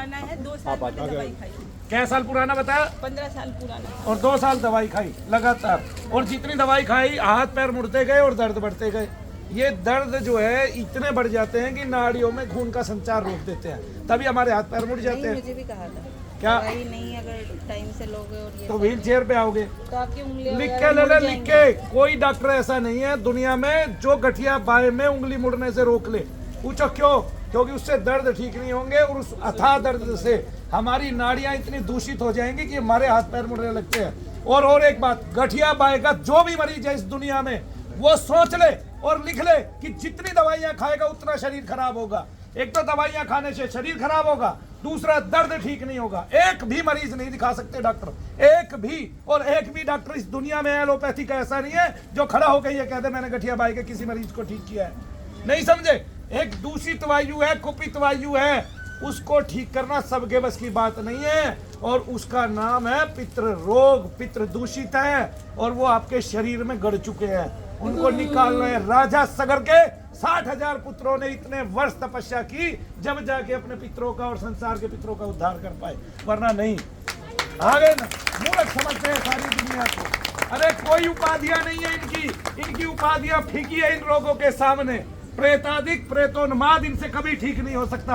पुराना है, 2 साल पहले दवाई खाई। क्या साल पुराना बताया? 15 साल पुराना। और 2 साल दवाई खाई लगातार, और जितनी दवाई खाई हाथ पैर मुड़ते गए और दर्द बढ़ते गए। ये दर्द जो है इतने बढ़ जाते हैं कि नाड़ियों में खून का संचार रोक देते हैं, तभी हमारे हाथ पैर मुड़ जाते हैं। मुझे भी कहा था क्या दवाई नहीं अगर टाइम से लोगे और ये तो व्हील चेयर पे आओगे? तो आपकी उंगली लिख के ले ले, लिख के। कोई डॉक्टर ऐसा नहीं है दुनिया में जो गठिया बाएं में उंगली मुड़ने से रोक ले। पूछो क्यों? क्योंकि उससे दर्द ठीक नहीं होंगे, और उस अथाह दर्द से हमारी नाड़ियां इतनी दूषित हो जाएंगी कि हमारे हाथ पैर मुड़ने लगते हैं। और एक बात, गठिया बाएं का जो भी मरीज है इस दुनिया में, वो सोच ले और लिख ले कि जितनी दवाइयां खाएगा उतना शरीर खराब होगा। एक तो दवाइयां खाने से शरीर खराब होगा, दूसरा दर्द ठीक नहीं होगा। एक भी मरीज नहीं दिखा सकते डॉक्टर, एक भी। और एक भी डॉक्टर इस दुनिया में एलोपैथी का ऐसा नहीं है जो खड़ा होकर ये कहते मैंने गठिया बाई के किसी मरीज को ठीक किया है। नहीं समझे? एक दूषित वायु है, कुपित वायु है, उसको ठीक करना सबके बस की बात नहीं है। और उसका नाम है पितृ रोग। पितृ दूषित है और वो आपके शरीर में गड़ चुके हैं, उनको निकालना है। राजा सगर के 60,000 पुत्रों ने इतने वर्ष तपस्या की जब जाके अपने पितरों का और संसार के पितरों का उद्धार कर पाए, वरना नहीं। आगे ना मूर्ख समझते हैं सारी दुनिया को। अरे कोई उपाधियां नहीं है इनकी उपाधियां फीकी है इन रोगों के सामने। प्रेतादिक प्रेतोन्माद इनसे कभी ठीक नहीं हो सकता।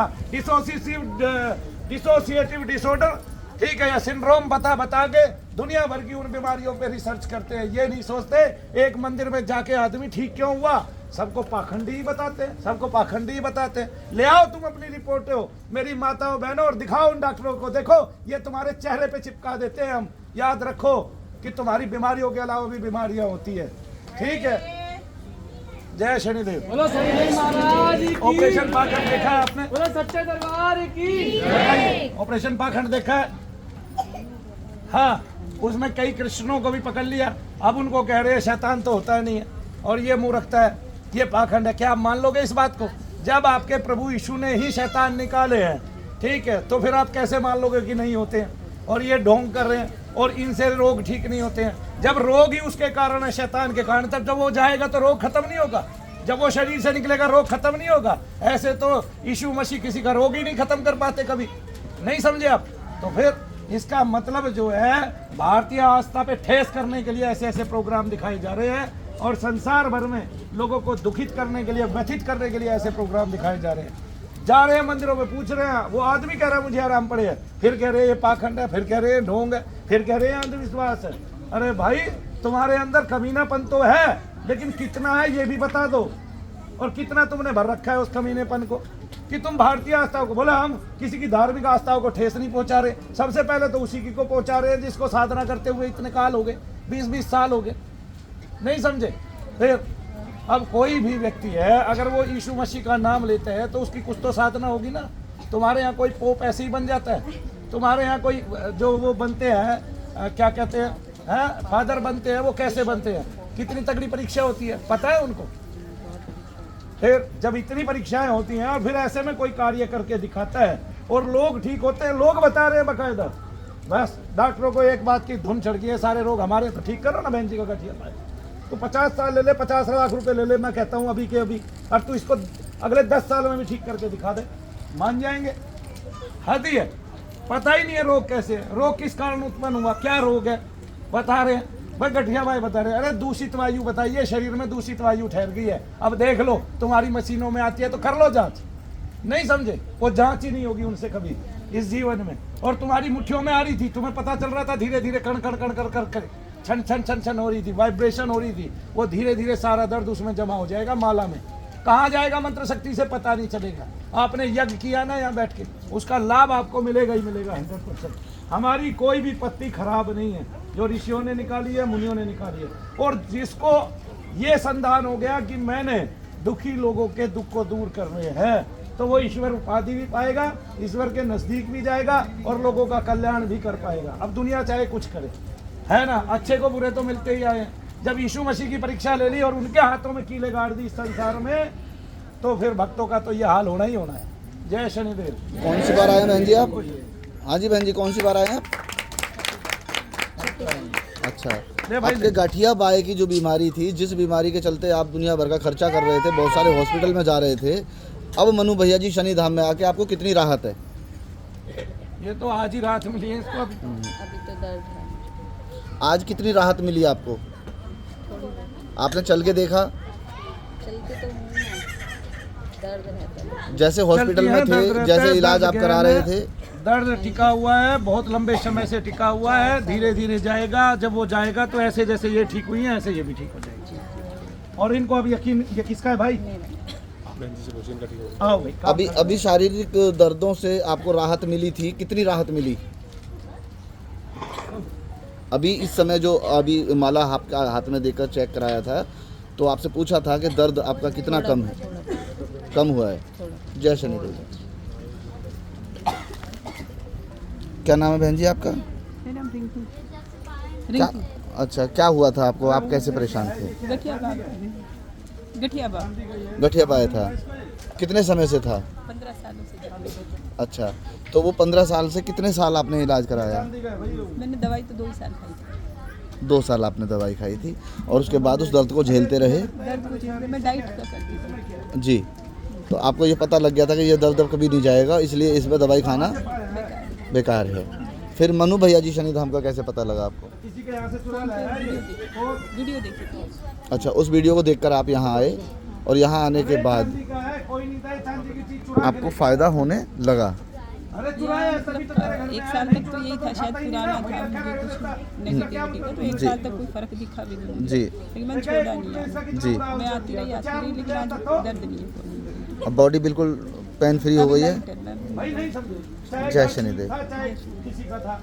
डिसोसिएटिव डिसऑर्डर, ठीक है, या सिंड्रोम बता के दुनिया भर की उन बीमारियों पे रिसर्च करते हैं। ये नहीं सोचते एक मंदिर में जाके आदमी ठीक क्यों हुआ। सबको पाखंडी ही बताते हैं, सबको पाखंडी ही बताते हैं। ले आओ तुम अपनी रिपोर्ट हो मेरी माताओं बहनों और दिखाओ उन डॉक्टरों को, देखो ये तुम्हारे चेहरे पे चिपका देते हैं हम। याद रखो कि तुम्हारी बीमारियों के अलावा भी बीमारियां होती है, ठीक है। जय शनिदेव। बोलो शनिदेव महाराज की। ऑपरेशन पाखंड देखा है आपने? बोलो सच्चे दरबार की। ऑपरेशन पाखंड देखा है? हाँ, उसमें कई कृष्णों को भी पकड़ लिया। अब उनको कह रहे हैं शैतान तो होता नहीं है और ये मूर्खता है, ये पाखंड है। क्या आप मान लोगे इस बात को? जब आपके प्रभु यीशु ने ही शैतान निकाले हैं, ठीक है, तो फिर आप कैसे मान लोगे कि नहीं होते हैं? और ये ढोंग कर रहे हैं और इनसे रोग ठीक नहीं होते हैं। जब रोग ही उसके कारण है, शैतान के कारण, तब जब वो जाएगा तो रोग खत्म नहीं होगा। जब वो शरीर से निकलेगा रोग खत्म नहीं होगा। ऐसे तो यीशु मसीह किसी का रोग ही नहीं खत्म कर पाते कभी। नहीं समझे आप? तो फिर इसका मतलब जो है भारतीय आस्था पे ठेस करने के लिए ऐसे ऐसे प्रोग्राम दिखाए जा रहे हैं, और संसार भर में लोगों को दुखित करने के लिए, व्यथित करने के लिए ऐसे प्रोग्राम दिखाए जा रहे हैं। जा रहे हैं मंदिरों में, पूछ रहे हैं, वो आदमी कह रहा है मुझे आराम पड़े है, फिर कह रहे हैं ये पाखंड है, फिर कह रहे हैं ढोंग है, फिर कह रहे हैं अंधविश्वास है। अरे भाई तुम्हारे अंदर कमीनापन तो है, लेकिन कितना है ये भी बता दो, और कितना तुमने भर रखा है उस कमीनेपन को कि तुम भारतीय आस्थाओं को, बोला हम किसी की धार्मिक आस्थाओं को ठेस नहीं पहुंचा रहे। सबसे पहले तो उसी की को पहुंचा रहे हैं जिसको साधना करते हुए इतने काल हो गए, 20-20 साल हो गए। नहीं समझे? फिर अब कोई भी व्यक्ति है अगर वो यीशु मसीह का नाम लेते हैं तो उसकी कुछ तो साधना होगी ना। तुम्हारे यहाँ कोई पोप ऐसे ही बन जाता है? तुम्हारे यहाँ कोई जो वो बनते हैं क्या कहते हैं फादर बनते हैं, वो कैसे बनते हैं? कितनी तगड़ी परीक्षा होती है, पता है उनको? फिर जब इतनी परीक्षाएं होती हैं और फिर ऐसे में कोई कार्य करके दिखाता है और लोग ठीक होते हैं, लोग बता रहे हैं बकायदा। बस डॉक्टरों को एक बात की धुन चढ़ गई है, सारे रोग हमारे, तो ठीक करो ना बहन जी का गठिया पाए। तो 50 साल ले ले, 50 लाख रुपए ले ले, मैं कहता हूँ अभी के अभी, और तू इसको अगले 10 साल में भी ठीक करके दिखा दे, मान जाएंगे। हद ही है, पता ही नहीं है रोग कैसे है, रोग किस कारण उत्पन्न हुआ, क्या रोग है बता रहे हैं भाई। गठिया भाई बता रहे हैं, अरे दूषित वायु बताइए, शरीर में दूषित वायु ठहर गई है। अब देख लो, तुम्हारी मशीनों में आती है तो कर लो जांच। नहीं समझे? वो जांच ही नहीं होगी उनसे कभी इस जीवन में। और तुम्हारी मुट्ठियों में आ रही थी, तुम्हें पता चल रहा था, धीरे धीरे कण कण कण कर कर कर छन छन छन छन हो रही थी, वाइब्रेशन हो रही थी, वो धीरे धीरे सारा दर्द उसमें जमा हो जाएगा माला में। कहाँ जाएगा मंत्र शक्ति से पता नहीं चलेगा। आपने यज्ञ किया ना यहाँ बैठ के, उसका लाभ आपको मिलेगा ही मिलेगा 100%। हमारी कोई भी पत्ती खराब नहीं है, जो ऋषियों ने निकाली है, मुनियों ने निकाली है। और जिसको ये संधान हो गया कि मैंने दुखी लोगों के दुख को दूर करने हैं, तो वो ईश्वर उपाधि भी पाएगा, ईश्वर के नजदीक भी जाएगा और लोगों का कल्याण भी कर पाएगा। अब दुनिया चाहे कुछ करे, है ना, अच्छे को बुरे तो मिलते ही आए। जब यीशु मसीह की परीक्षा ले ली और उनके हाथों में कीले गाड़ दी इस संसार में, तो फिर भक्तों का तो ये हाल होना ही होना है। जय शनिदेव। कौन सी बार आए बहन जी आप? हाँ जी बहन जी, कौन सी बार आए आप? अच्छा, आपके गठिया बाएं की जो बीमारी थी, जिस बीमारी के चलते आप दुनिया भर का खर्चा कर रहे थे, बहुत सारे हॉस्पिटल में जा रहे थे, अब मनु भैया जी शनि धाम में आके आपको कितनी राहत है? ये तो आज ही रात मिली है इसको अभी। अभी तो दर्द है आज कितनी राहत मिली आपको? थोड़ी बहुत। आपने चल के देखा? चलते तो हूँ ना, दर्द रहता है। जैसे हॉस्पिटल चलती में है, दर्द थे, रहता जैसे है, इलाज दर्द आप करा गहन रहे है। थे, दर्द टिका हुआ है, बहुत लंबे समय से टिका हुआ है, धीरे धीरे जाएगा। जब वो जाएगा तो ऐसे जैसे ये ठीक हुई है ऐसे ये भी ठीक हो जाएगी। और इनको अब यकीन, ये किसका है भाई? आओ भाई, अभी अभी शारीरिक दर्दों से आपको राहत मिली थी, कितनी राहत मिली? अभी इस समय जो अभी माला आपका हाथ में देकर चेक कराया था तो आपसे पूछा था कि दर्द आपका कितना कम है, कम हुआ है? जय शनिदेव। क्या नाम है बहन जी आपका? मेरा नाम रिंकू। क्या अच्छा, क्या हुआ था आपको? आप कैसे परेशान थे? गठिया बात गठिया पाया था, कितने समय से था? 15 सालों से अच्छा, तो वो 15 साल से कितने साल आपने इलाज कराया? मैंने दवाई तो 2 ही साल खाई थी। 2 साल आपने दवाई खाई थी और उसके बाद उस दर्द को झेलते रहे? दर्द को झेलते मैं डाइट का करती थी। जी, तो आपको ये पता लग गया था कि ये दर्द अब कभी नहीं जाएगा, इसलिए इसमें दवाई खाना बेकार है। फिर मनु भैया जी शनिधाम का कैसे पता लगा आपको? किसी के यहाँ से चुरा लाया है ये। वीडियो देखी थी। अच्छा, उस वीडियो को देखकर आप यहाँ आए और यहाँ आने के बाद चांदी का है, कोई नहीं था, चांदी की चीज चुरा के आपको फ़ायदा होने लगा? अरे चुराया है, तभी तो तेरे घर में 1 साल तक तो यही था, शायद पुराना था, मुझे कुछ नेगेटिविटी का, तो 1 साल तक कोई फर्क दिखा भी नहीं। जी लेकिन मैंने छोड़ा नहीं यार। जी। मैं आती रही लेकिन आज दर्द नहीं है कोई। अब बॉडी बिल्कुल पेन फ्री हो गई है? मैं भाई नहीं समझे। जय शनिदेव। चाहे किसी का था।